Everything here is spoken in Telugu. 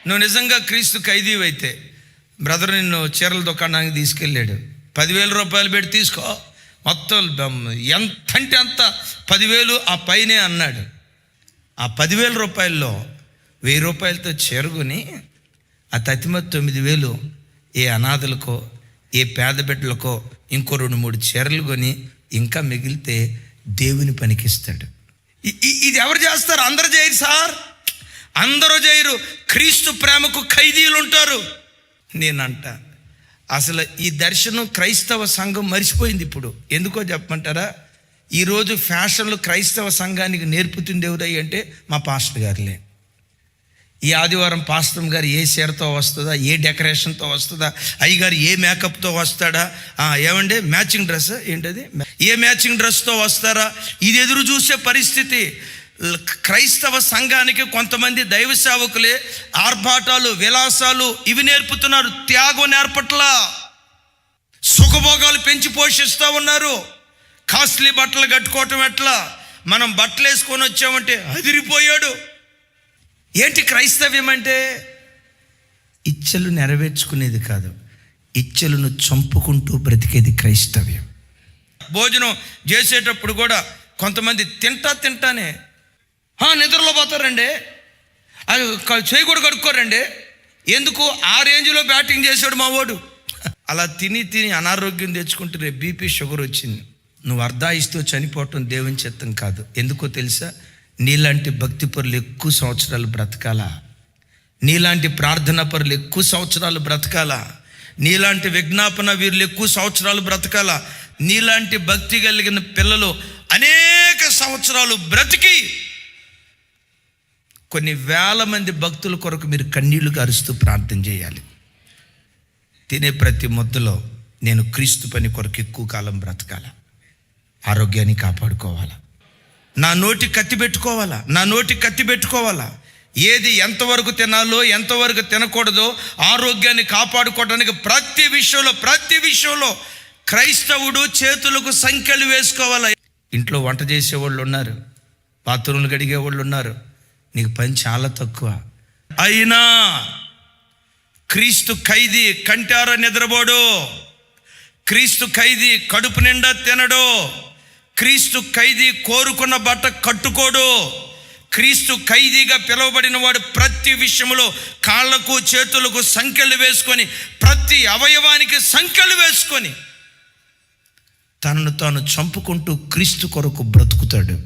నువ్వు నిజంగా క్రీస్తు ఖైదీవి అయితే బ్రదర్ నిన్ను చీరల దుకాణానికి తీసుకెళ్ళాడు, 10,000 రూపాయలు పెట్టి తీసుకో, మొత్తం ఎంత అంటే అంత 10,000 ఆ పైనే అన్నాడు. ఆ 10,000 రూపాయల్లో 1,000 రూపాయలతో చేరుకుని ఆ తతిమ 9,000 ఏ అనాథలకో ఏ పేద బిడ్డలకో ఇంకో 2-3 చీరలు కొని ఇంకా మిగిలితే దేవుని పనికిస్తాడు. ఇది ఎవరు చేస్తారు? అందరూ చేయరు సార్, అందరూ చేయరు. క్రీస్తు ప్రేమకు ఖైదీలు ఉంటారు. నేనంట అసలు ఈ దర్శనం క్రైస్తవ సంఘం మర్చిపోయింది ఇప్పుడు. ఎందుకో చెప్పమంటారా? ఈరోజు ఫ్యాషన్లు క్రైస్తవ సంఘానికి నేర్పుతుంది ఎవరై అంటే మా పాస్టర్ గారులే. ఈ ఆదివారం పాస్టర్ గారు ఏ చీరతో వస్తుందా, ఏ డెకరేషన్తో వస్తుందా, అయ్యగారు ఏ మేకప్తో వస్తాడా, ఏమంటే మ్యాచింగ్ డ్రెస్ ఏంటది, ఏ మ్యాచింగ్ డ్రెస్తో వస్తారా, ఇది ఎదురు చూసే పరిస్థితి. క్రైస్తవ సంఘానికి కొంతమంది దైవ సేవకులే ఆర్భాటాలు విలాసాలు ఇవి నేర్పుతున్నారు, త్యాగం నేర్పట్లా. సుఖభోగాలు పెంచి పోషిస్తూ ఉన్నారు. కాస్ట్లీ బట్టలు కట్టుకోవటం ఎట్లా, మనం బట్టలు వేసుకొని వచ్చామంటే అదిరిపోయాడు. ఏంటి క్రైస్తవ్యం అంటే? ఇచ్చలు నెరవేర్చుకునేది కాదు, ఇచ్చలను చంపుకుంటూ బ్రతికేది క్రైస్తవ్యం. భోజనం చేసేటప్పుడు కూడా కొంతమంది తింటానే నిద్రలో పోతారండి, అది చేయి కూడా కడుక్కోరండి. ఎందుకు? ఆ రేంజ్లో బ్యాటింగ్ చేశాడు మా వాడు. అలా తిని అనారోగ్యం తెచ్చుకుంటే రేపు బీపీ షుగర్ వచ్చింది. నువ్వు అర్ధాయిస్తూ చనిపోవటం దేవుని చిత్తం కాదు. ఎందుకో తెలుసా? నీలాంటి భక్తి పరులు ఎక్కువ సంవత్సరాలు బ్రతకాలా, నీలాంటి ప్రార్థన పరులు ఎక్కువ సంవత్సరాలు బ్రతకాలా, నీలాంటి విజ్ఞాపన వీరులు ఎక్కువ సంవత్సరాలు బ్రతకాలా, నీలాంటి భక్తి కలిగిన పిల్లలు అనేక సంవత్సరాలు బ్రతికి కొన్ని వేల మంది భక్తుల కొరకు మీరు కన్నీళ్లు గారుస్తూ ప్రార్థన చేయాలి. తినే ప్రతి ముద్దలో నేను క్రీస్తు పని కొరకు ఎక్కువ కాలం బ్రతకాలా, ఆరోగ్యాన్ని కాపాడుకోవాలా, నా నోటికి కత్తి పెట్టుకోవాలా, ఏది ఎంతవరకు తినాలో ఎంతవరకు తినకూడదో ఆరోగ్యాన్ని కాపాడుకోవడానికి ప్రతి విషయంలో క్రైస్తవుడు చేతులకు సంఖ్యలు వేసుకోవాలా. ఇంట్లో వంట చేసేవాళ్ళు ఉన్నారు, బాత్రూమ్లు కడిగే వాళ్ళు ఉన్నారు, నీకు పని చాలా తక్కువ. అయినా క్రీస్తు ఖైదీ కంటార నిద్రపోడు, క్రీస్తు ఖైదీ కడుపు నిండా తినడు, క్రీస్తు ఖైదీ కోరుకున్న బట్ట కట్టుకోడు. క్రీస్తు ఖైదీగా పిలువబడిన వాడు ప్రతి విషయంలో కాళ్లకు చేతులకు సంఖ్యలు వేసుకొని, ప్రతి అవయవానికి సంఖ్యలు వేసుకొని తనను తాను చంపుకుంటూ క్రీస్తు కొరకు బ్రతుకుతాడు.